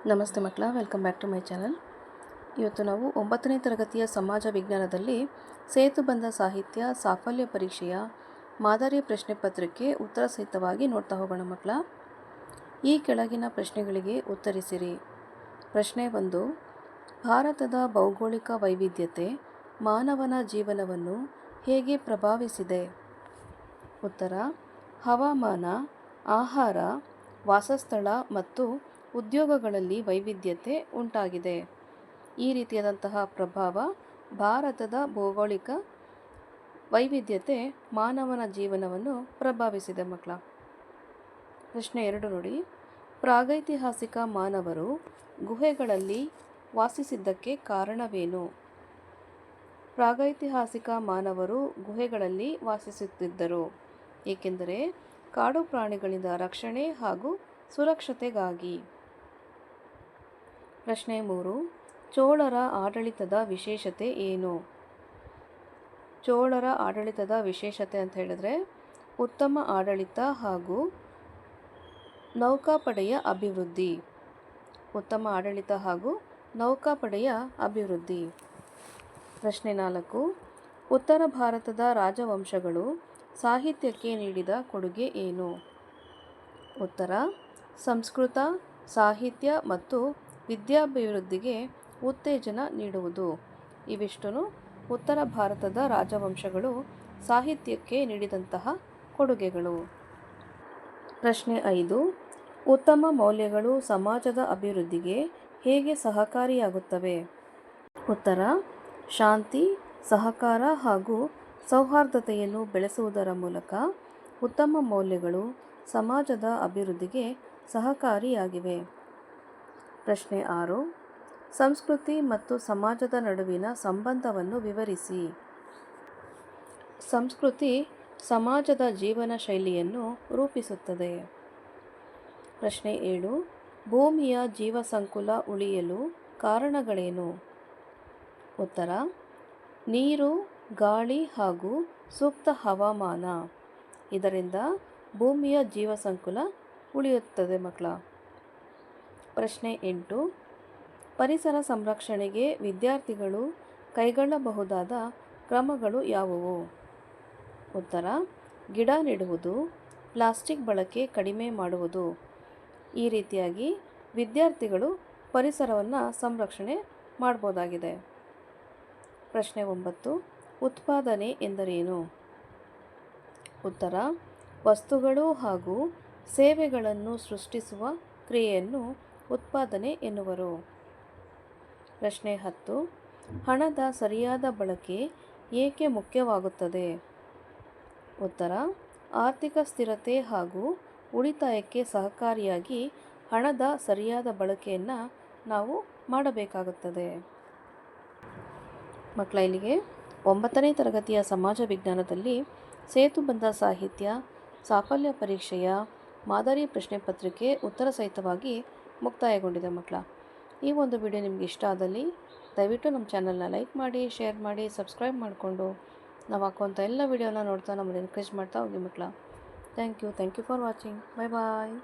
ನಮಸ್ತೆ ಮಕ್ಕಳ, welcome back to my channel. ಇವತ್ತು ನಾವು 9ನೇ ತರಗತಿಯ ಸಮಾಜ ವಿಜ್ಞಾನದಲ್ಲಿ ಸೇತುಬಂಧ ಸಾಹಿತ್ಯ ಸಾಫಲ್ಯ ಪರೀಕ್ಷೆಯ ಮಾದರಿ ಪ್ರಶ್ನೆ ಪತ್ರಿಕೆ ಉತ್ತರ ಸಹಿತವಾಗಿ ನೋಡ್ತಾ ಹೋಗೋಣ ಮಕ್ಕಳ. ಈ ಕೆಳಗಿನ ಪ್ರಶ್ನೆಗಳಿಗೆ ಉತ್ತರಿಸಿರಿ. ಪ್ರಶ್ನೆ 1. ಭಾರತದ ಭೌಗೋಳಿಕ ವೈವಿಧ್ಯತೆ ಮಾನವನ ಜೀವನವನ್ನು ಹೇಗೆ ಪ್ರಭಾವಿಸಿದೆ? ಉತ್ತರ: ಹವಾಮಾನ, ಆಹಾರ, ವಾಸಸ್ಥಳ ಮತ್ತು ಉದ್ಯೋಗಗಳಲ್ಲಿ ವೈವಿಧ್ಯತೆ ಉಂಟಾಗಿದೆ. ಈ ರೀತಿಯಾದಂತಹ ಪ್ರಭಾವ ಭಾರತದ ಭೌಗೋಳಿಕ ವೈವಿಧ್ಯತೆ ಮಾನವನ ಜೀವನವನ್ನು ಪ್ರಭಾವಿಸಿದೆ ಮಕ್ಕಳ. ಪ್ರಶ್ನೆ 2 ನೋಡಿ. ಪ್ರಾಗೈತಿಹಾಸಿಕ ಮಾನವರು ಗುಹೆಗಳಲ್ಲಿ ವಾಸಿಸಿದ್ದಕ್ಕೆ ಕಾರಣವೇನು? ಪ್ರಾಗೈತಿಹಾಸಿಕ ಮಾನವರು ಗುಹೆಗಳಲ್ಲಿ ವಾಸಿಸುತ್ತಿದ್ದರು ಏಕೆಂದರೆ ಕಾಡು ಪ್ರಾಣಿಗಳಿಂದ ರಕ್ಷಣೆ ಹಾಗೂ ಸುರಕ್ಷತೆಗಾಗಿ. ಪ್ರಶ್ನೆ 3. ಚೋಳರ ಆಡಳಿತದ ವಿಶೇಷತೆ ಏನು? ಚೋಳರ ಆಡಳಿತದ ವಿಶೇಷತೆ ಅಂತ ಹೇಳಿದ್ರೆ ಉತ್ತಮ ಆಡಳಿತ ಹಾಗೂ ನೌಕಾಪಡೆಯ ಅಭಿವೃದ್ಧಿ. ಉತ್ತಮ ಆಡಳಿತ ಹಾಗೂ ನೌಕಾಪಡೆಯ ಅಭಿವೃದ್ಧಿ. ಪ್ರಶ್ನೆ 4. ಉತ್ತರ ಭಾರತದ ರಾಜವಂಶಗಳು ಸಾಹಿತ್ಯಕ್ಕೆ ನೀಡಿದ ಕೊಡುಗೆ ಏನು? ಉತ್ತರ: ಸಂಸ್ಕೃತ, ಸಾಹಿತ್ಯ ಮತ್ತು ವಿದ್ಯಾಭಿವೃದ್ಧಿಗೆ ಉತ್ತೇಜನ ನೀಡುವುದು. ಇವಿಷ್ಟು ಉತ್ತರ ಭಾರತದ ರಾಜವಂಶಗಳು ಸಾಹಿತ್ಯಕ್ಕೆ ನೀಡಿದಂತಹ ಕೊಡುಗೆಗಳು. ಪ್ರಶ್ನೆ 5. ಉತ್ತಮ ಮೌಲ್ಯಗಳು ಸಮಾಜದ ಅಭಿವೃದ್ಧಿಗೆ ಹೇಗೆ ಸಹಕಾರಿಯಾಗುತ್ತವೆ? ಉತ್ತರ: ಶಾಂತಿ, ಸಹಕಾರ ಹಾಗೂ ಸೌಹಾರ್ದತೆಯನ್ನು ಬೆಳೆಸುವುದರ ಮೂಲಕ ಉತ್ತಮ ಮೌಲ್ಯಗಳು ಸಮಾಜದ ಅಭಿವೃದ್ಧಿಗೆ ಸಹಕಾರಿಯಾಗಿವೆ. ಪ್ರಶ್ನೆ 6. ಸಂಸ್ಕೃತಿ ಮತ್ತು ಸಮಾಜದ ನಡುವಿನ ಸಂಬಂಧವನ್ನು ವಿವರಿಸಿ. ಸಂಸ್ಕೃತಿ ಸಮಾಜದ ಜೀವನ ಶೈಲಿಯನ್ನು ರೂಪಿಸುತ್ತದೆ. ಪ್ರಶ್ನೆ 7. ಭೂಮಿಯ ಜೀವಸಂಕುಲ ಉಳಿಯಲು ಕಾರಣಗಳೇನು? ಉತ್ತರ: ನೀರು, ಗಾಳಿ ಹಾಗೂ ಸೂಕ್ತ ಹವಾಮಾನ. ಇದರಿಂದ ಭೂಮಿಯ ಜೀವಸಂಕುಲ ಉಳಿಯುತ್ತದೆ ಮಕ್ಕಳ. ಪ್ರಶ್ನೆ 8. ಪರಿಸರ ಸಂರಕ್ಷಣೆಗೆ ವಿದ್ಯಾರ್ಥಿಗಳು ಕೈಗೊಳ್ಳಬಹುದಾದ ಕ್ರಮಗಳು ಯಾವುವು? ಉತ್ತರ: ಗಿಡ ನೆಡುವುದು, ಪ್ಲಾಸ್ಟಿಕ್ ಬಳಕೆ ಕಡಿಮೆ ಮಾಡುವುದು. ಈ ರೀತಿಯಾಗಿ ವಿದ್ಯಾರ್ಥಿಗಳು ಪರಿಸರವನ್ನು ಸಂರಕ್ಷಣೆ ಮಾಡ್ಬೋದಾಗಿದೆ. ಪ್ರಶ್ನೆ 9. ಉತ್ಪಾದನೆ ಎಂದರೇನು? ಉತ್ತರ: ವಸ್ತುಗಳು ಹಾಗೂ ಸೇವೆಗಳನ್ನು ಸೃಷ್ಟಿಸುವ ಕ್ರಿಯೆಯನ್ನು ಉತ್ಪಾದನೆ ಎನ್ನುವರು. ಪ್ರಶ್ನೆ 10. ಹಣದ ಸರಿಯಾದ ಬಳಕೆ ಏಕೆ ಮುಖ್ಯವಾಗುತ್ತದೆ? ಉತ್ತರ: ಆರ್ಥಿಕ ಸ್ಥಿರತೆ ಹಾಗೂ ಉಳಿತಾಯಕ್ಕೆ ಸಹಕಾರಿಯಾಗಿ ಹಣದ ಸರಿಯಾದ ಬಳಕೆಯನ್ನು ನಾವು ಮಾಡಬೇಕಾಗುತ್ತದೆ. ಮಕ್ಕಳ, ಇಲ್ಲಿಗೆ 9ನೇ ತರಗತಿಯ ಸಮಾಜ ವಿಜ್ಞಾನದಲ್ಲಿ ಸೇತುಬಂಧ ಸಾಹಿತ್ಯ ಸಾಫಲ್ಯ ಪರೀಕ್ಷೆಯ ಮಾದರಿ ಪ್ರಶ್ನೆ ಪತ್ರಿಕೆ ಉತ್ತರ ಸಹಿತವಾಗಿ ಮುಕ್ತಾಯಗೊಂಡಿದೆ ಮಕ್ಕಳ. ಈ ಒಂದು ವಿಡಿಯೋ ನಿಮಗೆ ಇಷ್ಟ ಆದಲ್ಲಿ ದಯವಿಟ್ಟು ನಮ್ಮ ಚಾನಲ್ನ ಲೈಕ್ ಮಾಡಿ, ಶೇರ್ ಮಾಡಿ, ಸಬ್ಸ್ಕ್ರೈಬ್ ಮಾಡಿಕೊಂಡು ನಾವು ಹಾಕುವಂಥ ಎಲ್ಲ ವಿಡಿಯೋನ ನೋಡ್ತಾ ನಮ್ಮನ್ನು ಎನ್ಕರೇಜ್ ಮಾಡ್ತಾ ಹೋಗಿ ಮಕ್ಕಳ. Thank you for watching. Bye bye.